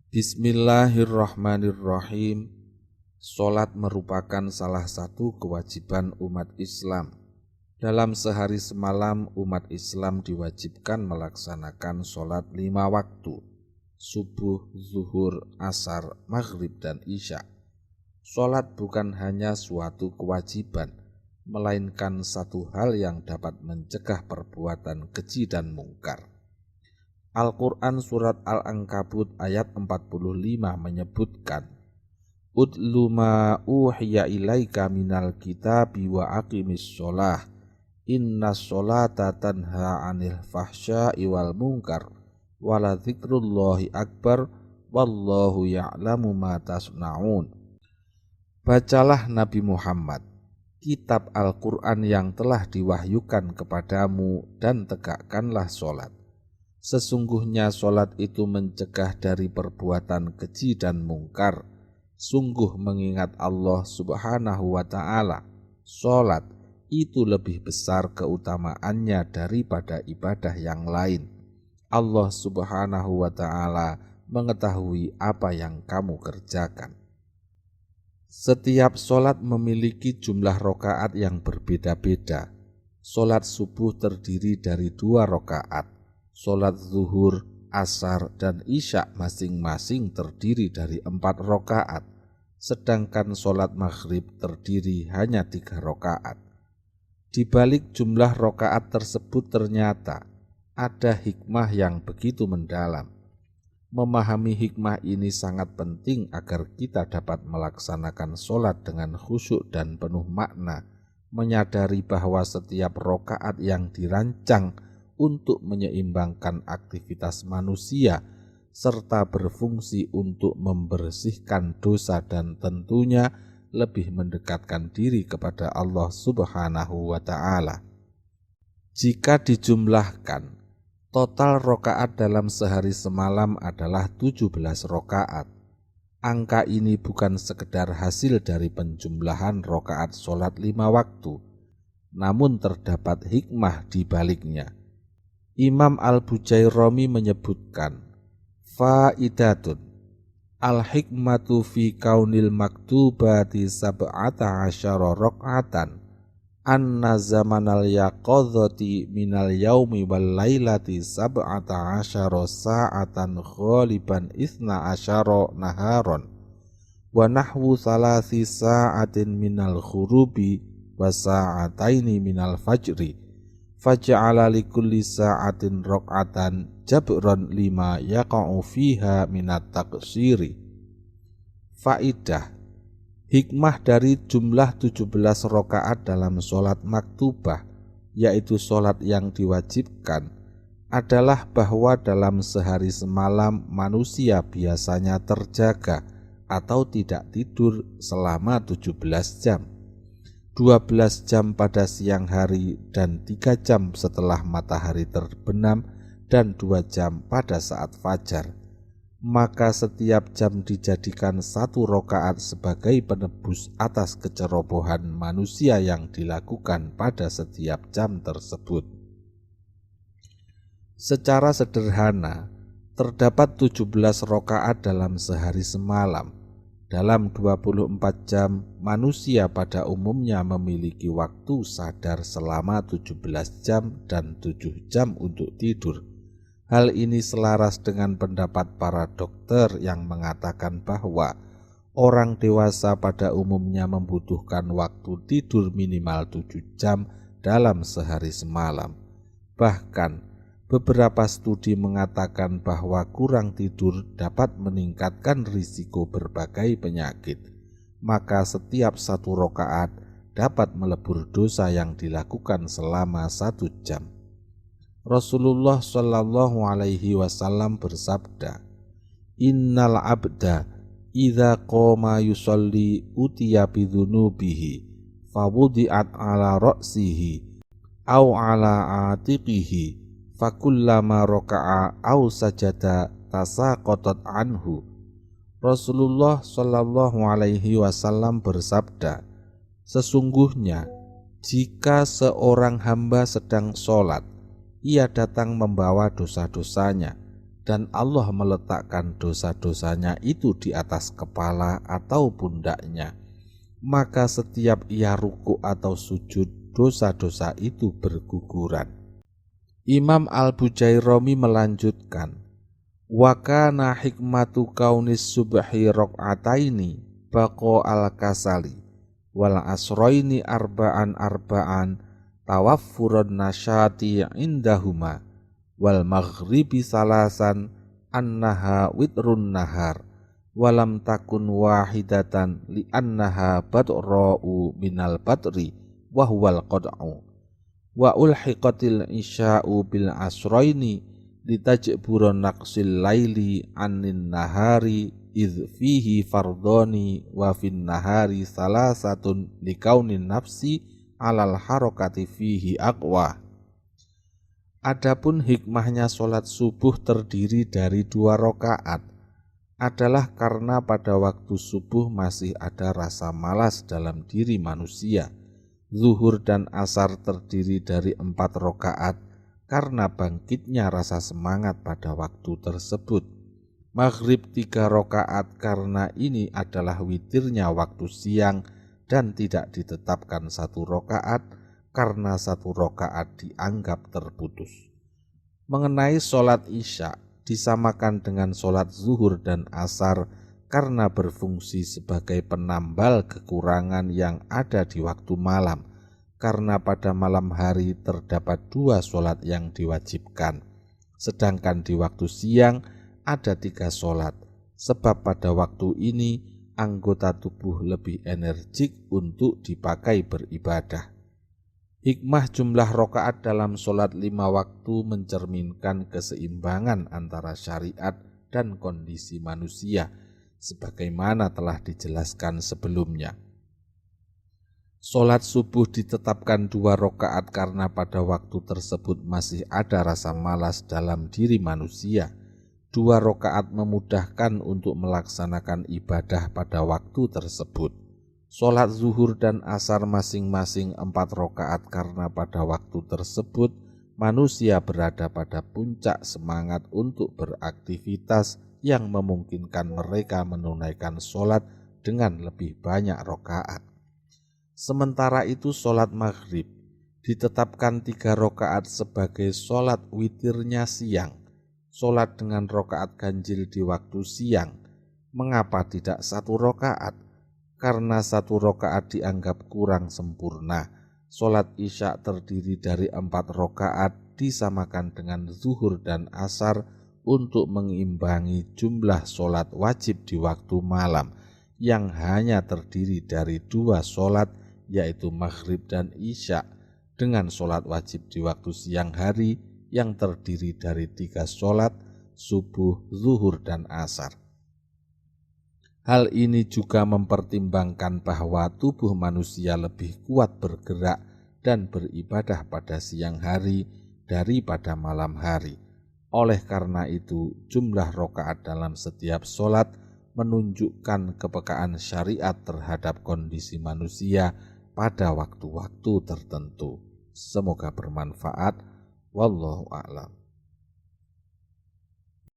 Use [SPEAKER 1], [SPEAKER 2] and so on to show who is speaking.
[SPEAKER 1] Bismillahirrahmanirrahim. Salat merupakan salah satu kewajiban umat Islam. Dalam sehari semalam, umat Islam diwajibkan melaksanakan salat 5 waktu: subuh, zuhur, asar, maghrib, dan isya. Salat bukan hanya suatu kewajiban, melainkan satu hal yang dapat mencegah perbuatan keji dan mungkar. Al-Quran Surat Al-Ankabut ayat 45 menyebutkan, Utlu ma uhiya ilaika minal kitabi wa aqimis sholah, inna sholata tanha anil fahsya'i wal munkar, wala dzikrullahi akbar, wallahu ya'lamu ma tasna'un. Bacalah Nabi Muhammad, kitab Al-Quran yang telah diwahyukan kepadamu, dan tegakkanlah sholat. Sesungguhnya sholat itu mencegah dari perbuatan keji dan mungkar. Sungguh mengingat Allah Subhanahu wa ta'ala, sholat itu lebih besar keutamaannya daripada ibadah yang lain. Allah Subhanahu wa ta'ala mengetahui apa yang kamu kerjakan. Setiap sholat memiliki jumlah rakaat yang berbeda-beda. Sholat subuh terdiri dari 2 rakaat. Sholat zuhur, asar, dan isya masing-masing terdiri dari 4 rakaat, sedangkan sholat maghrib terdiri hanya 3 rakaat. Di balik jumlah rakaat tersebut ternyata ada hikmah yang begitu mendalam. Memahami hikmah ini sangat penting agar kita dapat melaksanakan sholat dengan khusyuk dan penuh makna, menyadari bahwa setiap rakaat yang dirancang untuk menyeimbangkan aktivitas manusia serta berfungsi untuk membersihkan dosa dan tentunya lebih mendekatkan diri kepada Allah Subhanahu wa ta'ala. Jika dijumlahkan, total rakaat dalam sehari semalam adalah 17 rakaat. Angka ini bukan sekedar hasil dari penjumlahan rakaat sholat 5 waktu, namun terdapat hikmah di baliknya. Imam Al-Bujairami menyebutkan, Faidatun al-hikmatu fi kaunil maktubati sab'ata asyara raq'atan anna zamanal yaqadhati minal yaumi wal lailati sab'ata asyara sa'atan ghaliban ithna asyara naharon wa nahwu salasi sa'atin minal khurubi wa sa'ataini minal fajri faja'ala likulli sa'atin raq'atan jabran lima yaqa'u fiha minat taqsiri. Faidah, hikmah dari jumlah 17 rakaat dalam sholat maktubah, yaitu sholat yang diwajibkan, adalah bahwa dalam sehari semalam manusia biasanya terjaga atau tidak tidur selama 17 jam. 12 jam pada siang hari dan 3 jam setelah matahari terbenam dan 2 jam pada saat fajar. Maka setiap jam dijadikan 1 rakaat sebagai penebus atas kecerobohan manusia yang dilakukan pada setiap jam tersebut. Secara sederhana, terdapat 17 rakaat dalam sehari semalam. Dalam 24 jam, manusia pada umumnya memiliki waktu sadar selama 17 jam dan 7 jam untuk tidur. Hal ini selaras dengan pendapat para dokter yang mengatakan bahwa orang dewasa pada umumnya membutuhkan waktu tidur minimal 7 jam dalam sehari semalam. Bahkan, beberapa studi mengatakan bahwa kurang tidur dapat meningkatkan risiko berbagai penyakit, maka setiap 1 rakaat dapat melebur dosa yang dilakukan selama 1 jam. Rasulullah Shallallahu Alaihi Wasallam bersabda, Innal abda idza qoma yusalli utiya bidzunubihi fawudi'at ala ra'sihi aw ala atiqihi fakullama raka'a aw sajada tasaqatat anhu. Rasulullah Shallallahu Alaihi Wasallam bersabda, sesungguhnya jika seorang hamba sedang sholat, ia datang membawa dosa-dosanya, dan Allah meletakkan dosa-dosanya itu di atas kepala atau pundaknya, maka setiap ia ruku atau sujud, dosa-dosa itu berguguran. Imam Al-Bujairami melanjutkan, wa kana hikmatu kaunis subhi raq'ataini baqa al-kasali wal asroini arba'an tawaffurun nasyati indahuma wal maghribi salasan annaha witrun nahar walam takun wahidatan li annaha badra'u minal badri wa huwal qad'u wa ulhiqatil isya'u bil asroini litajbura naqsil laili anin nahari idh fihi fardoni wa fin nahari salasatun likaunin nafsi alal harokati fihi aqwa. Adapun hikmahnya sholat subuh terdiri dari 2 rakaat adalah karena pada waktu subuh masih ada rasa malas dalam diri manusia. Zuhur dan asar terdiri dari 4 rakaat karena bangkitnya rasa semangat pada waktu tersebut. Maghrib 3 rakaat karena ini adalah witirnya waktu siang dan tidak ditetapkan 1 rakaat karena 1 rakaat dianggap terputus. Mengenai sholat isya disamakan dengan sholat zuhur dan asar karena berfungsi sebagai penambal kekurangan yang ada di waktu malam, karena pada malam hari terdapat 2 sholat yang diwajibkan, sedangkan di waktu siang ada 3 sholat, sebab pada waktu ini anggota tubuh lebih energik untuk dipakai beribadah. Hikmah jumlah rakaat dalam sholat 5 waktu mencerminkan keseimbangan antara syariat dan kondisi manusia, sebagaimana telah dijelaskan sebelumnya. Sholat subuh ditetapkan 2 rakaat karena pada waktu tersebut masih ada rasa malas dalam diri manusia. 2 rakaat memudahkan untuk melaksanakan ibadah pada waktu tersebut. Sholat zuhur dan asar masing-masing 4 rakaat karena pada waktu tersebut manusia berada pada puncak semangat untuk beraktivitas yang memungkinkan mereka menunaikan sholat dengan lebih banyak rakaat. Sementara itu sholat maghrib ditetapkan 3 rakaat sebagai sholat witirnya siang. Sholat dengan rakaat ganjil di waktu siang. Mengapa tidak 1 rakaat? Karena 1 rakaat dianggap kurang sempurna. Sholat isya terdiri dari 4 rakaat disamakan dengan zuhur dan asar untuk mengimbangi jumlah sholat wajib di waktu malam yang hanya terdiri dari 2 sholat, yaitu maghrib dan isya, dengan sholat wajib di waktu siang hari yang terdiri dari 3 sholat, subuh, zuhur, dan asar. Hal ini juga mempertimbangkan bahwa tubuh manusia lebih kuat bergerak dan beribadah pada siang hari daripada malam hari. Oleh karena itu, jumlah rakaat dalam setiap sholat menunjukkan kepekaan syariat terhadap kondisi manusia pada waktu-waktu tertentu. Semoga bermanfaat. Wallahu a'lam.